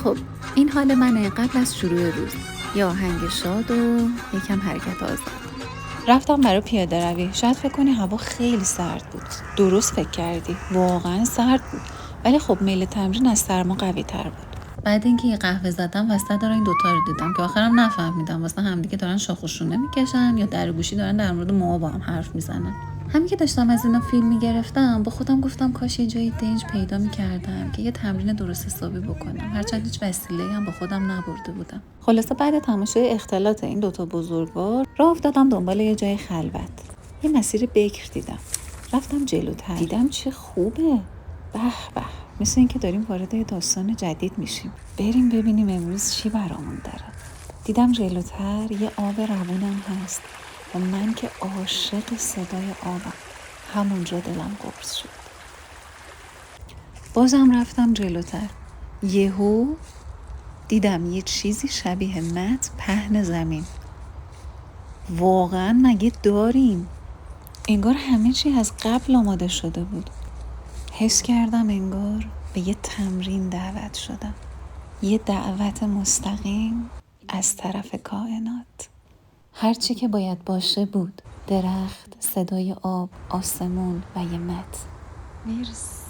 خب این حال منه قبل از شروع روز. یا آهنگ شاد و یکم حرکت آزاد. رفتم برای پیاده روی. شاید فکر کنی هوا خیلی سرد بود. درست فکر کردی، واقعا سرد بود. ولی خب میل تمرین از سرما قوی تر بود. بعد اینکه یه قهوه زدم وسط داره این دوتا رو دیدم که آخرم نفهمیدم واسه همدیگه دارن شاخ و شونه میکشن یا در گوشی دارن در مورد موها با هم حرف میزنن. همین که داشتم از اینا فیلم میگرفتم با خودم گفتم کاش یه جایی دنج پیدا میکردم که یه تمرین درست حسابی بکنم، هرچند هیچ وسیله‌ای هم با خودم نبرده بودم. خلاصه بعد تماشای اختلاط این دوتا بزرگوار راه افتادم دنبال یه جای خلوت. یه مسیر بکر دیدم. رفتم جلوتر. دیدم چه خوبه. به به، مثل اینکه داریم وارد یه داستان جدید میشیم. بریم ببینیم امروز چی برامون داره. دیدم جلوتر یه آب روونم هست و من که عاشق صدای آبم. همونجا دلم قرص شد. بازم رفتم جلوتر. یهو دیدم یه چیزی شبیه مت پهن زمین. واقعا مگه داریم؟ انگار همه چی از قبل آماده شده بود. حس کردم انگار به یه تمرین دعوت شدم. یه دعوت مستقیم از طرف کائنات. هرچی که باید باشه بود. درخت، صدای آب، آسمون و یه مت. مرسی.